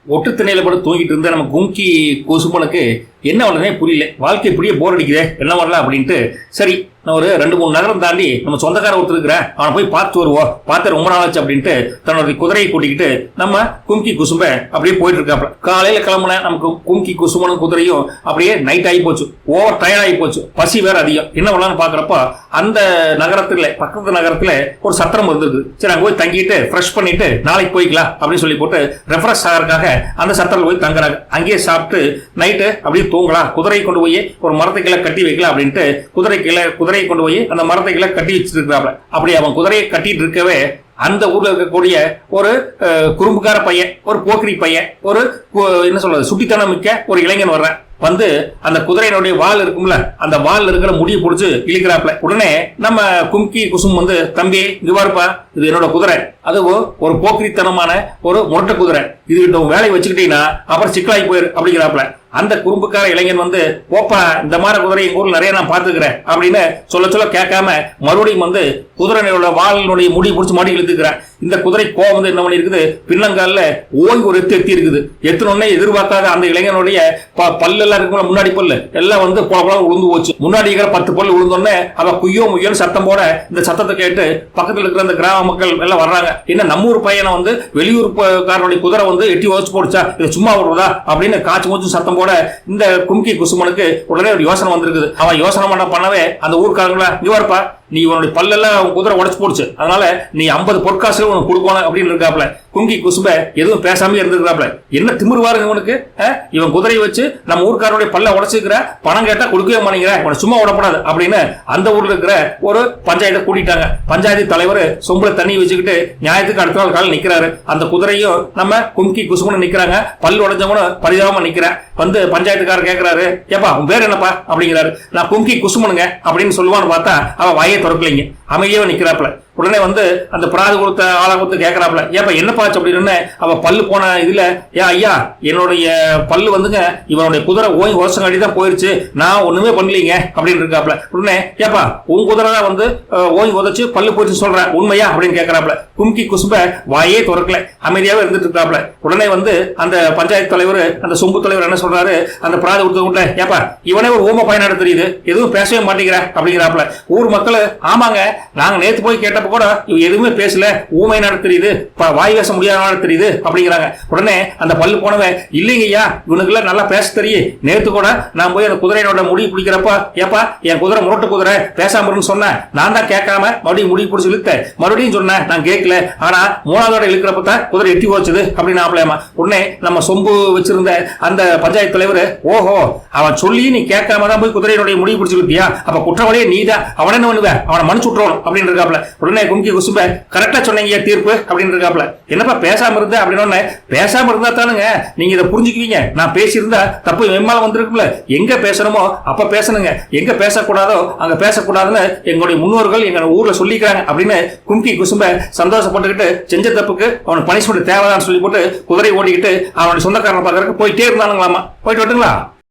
ஒட்டு திணையில படம் தூங்கிட்டு இருந்த நம்ம கும்கி குசும்பனுக்கு என்ன பண்ணனே புரியல. வாழ்க்கை இப்படியே போர் அடிக்குதே, என்ன பண்ணலாம் அப்படின்ட்டு சரி நான் ஒரு 2-3 நகரம் தாண்டி நம்ம சொந்தக்கார ஒருத்தர் இருக்கிறேன், அவனை போய் பார்த்து வருவோம், பார்த்து ரொம்ப நாள் ஆச்சு அப்படின்ட்டு தன்னுடைய குதிரையை கூட்டிக்கிட்டு நம்ம கும்கி குசும்ப அப்படியே போயிட்டு இருக்காப்ல. காலையில கிளம்புன நமக்கு கும்கி குசும்பனும் குதிரையும் அப்படியே நைட் ஆகி போச்சு, ஓவர் டயர்ட் ஆகி போச்சு, பசி வேற அதிகம். என்ன பண்ணலாம்னு பாக்குறப்ப அந்த நகரத்துல பக்கத்து நகரத்துல ஒரு சத்திரம் இருந்தது. சரி அங்க போய் தங்கிட்டு ஃப்ரெஷ் பண்ணிட்டு நாளைக்கு போய்க்கலாம் அப்படின்னு சொல்லி போட்டு ரெஃப்ரெஷ் ஆகிறதுக்காக அந்த சத்திரத்தில் போய் தங்குறாங்க. அங்கேயே சாப்பிட்டு நைட்டு அப்படியே தூங்கலாம், குதிரை கொண்டு போய் ஒரு மரத்துக்குள்ள கட்டி வைக்கலாம் அப்படின்ட்டு குதிரையை கொண்டு போய் அந்த மரத்துக்குள்ள கட்டி வச்சிருக்கிறாப்ல. அப்படி அவன் குதிரையை கட்டிட்டு இருக்கவே அந்த ஊர்ல இருக்கக்கூடிய ஒரு குறும்புக்கார பையன், ஒரு போக்கிரி பையன், ஒரு என்ன சொல்றது சுட்டித்தனம் மிக்க ஒரு இளைஞன் வர்றேன். வந்து அந்த குதிரையினுடைய வால் இருக்கும்ல, அந்த வால் இருக்கிற முடியை பிடிச்சு இழுக்கிறாப்ல. உடனே நம்ம கும்கி குசும் வந்து, தம்பி இங்க பாருப்பா, இது என்னோட குதிரை, அதுவும் ஒரு போக்கிரித்தனமான ஒரு முரட்டை குதிரை, இதுகிட்ட வேலையை வச்சுக்கிட்டீங்கன்னா அப்புறம் சிக்கலாகி போயிரு அப்படிங்கிறாப்ல. அந்த குறும்புக்கார இளைஞன் வந்து, போப்பா இந்த மாதிரி குதிரை எங்க ஊர்ல நிறைய நான் பாத்துக்கிறேன் அப்படின்னு சொல்ல கேட்காம மறுபடியும் வந்து குதிரையோட வாலினுடைய முடி பிடிச்சி மாடி இழுத்துக்கிறேன். இந்த குதிரை கோவம் வந்து என்ன பண்ணி இருக்குது, பின்னங்கால ஓங்கி ஒரு எத்தி இருக்குது. எத்தனோடனே எதிர்பார்க்காத அந்த இளைஞனுடைய பல்லு எல்லாம் இருக்கும், முன்னாடி பல்லு எல்லாம் வந்து போல உளுந்து போச்சு. முன்னாடி இருக்கிற 10 பல்லு உளுந்தோடனே அவ குய்யோ முய்யோன்னு சத்தம் போட, இந்த சத்தத்தை கேட்டு பக்கத்துல இருக்கிற அந்த கிராம மக்கள் எல்லாம் வர்றாங்க. என்ன நம்ம ஊர் பையனை வந்து வெளியூர்காரனுடைய குதிரை வந்து எட்டி வச்சு போடுச்சா, இது சும்மா விடுறதா அப்படின்னு காய்ச்சி மூச்சு சத்தம் போட இந்த கும்கி குசுமனுக்கு உடனே ஒரு யோசனை வந்திருக்குது. அவன் யோசனை பண்ணவே அந்த ஊர்க்காரங்களா, இங்க வரப்பா, நீ உன்னுடைய பல்லெல்லாம் குதிரை உடச்சு போடுச்சு, அதனால நீ 50 பொற்காசு உனக்கு கொடுக்கணும் அப்படின்னு இருக்காப்ல. கும்கி குசும்ப எதுவும் பேசாம இருந்திருக்காப்ல. என்ன திமிருவாருங்க இவனுக்கு, இவன் குதிரையை வச்சு நம்ம ஊர்க்காரனுடைய பல்ல உடச்சிருக்கிற, பணம் கேட்டா கொடுக்கவே மாட்டேங்கிற, உன சும்மா விடப்படாது அப்படின்னு அந்த ஊர்ல இருக்கிற ஒரு பஞ்சாயத்தை கூட்டிட்டாங்க. பஞ்சாயத்து தலைவர் சொம்புல தண்ணி வச்சுக்கிட்டு நியாயத்துக்கு அடுத்த நாள் காலையில் நிக்கிறாரு. அந்த குதிரையும் நம்ம கும்கி குசுமனு நிக்கிறாங்க. பல்லு உடஞ்சவனும் பரிதாபமா நிக்கிறேன். வந்து பஞ்சாயத்துக்காரர் கேட்கிறாரு, ஏப்பா உன் பேர் என்னப்பா அப்படிங்கிறாரு. நான் கும்கி குசுமனுங்க அப்படின்னு சொல்லுவான்னு பார்த்தா அவ வாயை திறக்கலைங்க, அமைதியாக நிக்கிறாப்ல. உடனே வந்து அந்த பிராது கொடுத்த ஆளை கொடுத்து கேட்கறாப்ல, ஏப்பா என்னப்பாச்சு அப்படின்னு. அவ பல்லு போன இதுல, ஏன் ஐயா என்னுடைய பல்லு வந்துங்க இவனுடைய குதிரை ஓங்கி வருஷங்காட்டி தான் போயிருச்சு, நான் ஒண்ணுமே பண்ணலீங்க அப்படின்னு இருக்காப்ல. உடனே ஏப்பா உன் குதிரை தான் வந்து ஓங்கி உதச்சு பல்லு போயிடுச்சு சொல்ற உண்மையா அப்படின்னு கேட்கறாப்ல. கும்கி குசும்ப வாயே திறக்கல, அமைதியாவே இருந்துட்டு இருக்காப்ல. உடனே வந்து அந்த பஞ்சாயத்து தலைவர், அந்த சொம்பு தலைவர் என்ன சொல்றாரு, அந்த பிராது கொடுத்த ஏப்பா இவனே ஒரு ஊம பயனாட தெரியுது, எதுவும் பேசவே மாட்டேங்கிற அப்படிங்கிறாப்ல. ஊர் மக்கள், ஆமாங்க நாங்க நேத்து போய் கேட்ட கூட எதுவுமே பேசல, ஊமை நாடு தெரியுது, வாய் பேச முடியாத தெரியுது அப்படிங்கிறாங்க. உடனே அந்த பல்லு போனவன், இல்லைங்கய்யா இவனுக்குள்ள நல்லா பேச தெரியும், நேத்து கூட நான் போய் அந்த குதிரையோட முடி பிடிக்கிறப்ப, ஏப்பா என் குதிரை முரட்டு குதிரை பேசாம சொன்னேன், நான் தான் கேட்காம மறுபடியும் முடி பிடிச்சி இழுத்தேன், மறுபடியும் சொன்னேன் நான் கேட்கல, ஆனா 3வது இழுக்கிறப்ப தான் குதிரை எட்டி போச்சுது அப்படின்னு ஆப்பலையாமா. உடனே நம்ம சொம்பு வச்சிருந்த அந்த பஞ்சாயத்து தலைவர், ஓஹோ அவன் சொல்லி நீ கேட்காம தான் போய் குதிரையினுடைய முடி பிடிச்சி விட்டியா, அப்ப குற்றவாளியே நீதான், அவன் என்ன பண்ணுவ, அவனை மனுச்சு விட்டுறணும் அப்படின்னு இருக்காப்ல. உடனே கும்கி குசும்ப, கரெக்டா சொன்னீங்க தீர்ப்பு அப்படின்னு இருக்காப்ல. என்னப்பா பேசாம இருந்த அப்படின்னு, பேசாம இருந்தா தானுங்க நீங்க இதை புரிஞ்சுக்குவீங்க, நான் பேசியிருந்தா தப்பு எம்மால வந்திருக்குல்ல, எங்க பேசணுமோ அப்ப பேசணுங்க, எங்க பேசக்கூடாதோ அங்க பேசக்கூடாதுன்னு எங்களுடைய முன்னோர்கள் எங்க ஊர்ல சொல்லிக்கிறாங்க அப்படின்னு கும்கி குசும்ப சந்தோஷப்பட்டுக்கிட்டு செஞ்ச தப்புக்கு அவனுக்கு பனிஷ்மெண்ட் தேவைதான்னு சொல்லி போட்டு குதிரை ஓட்டிக்கிட்டு அவனுடைய சொந்தக்காரனை பார்க்கறதுக்கு போயிட்டே இருந்தானுங்களாமா. போயிட்டு வரட்டுங்களா?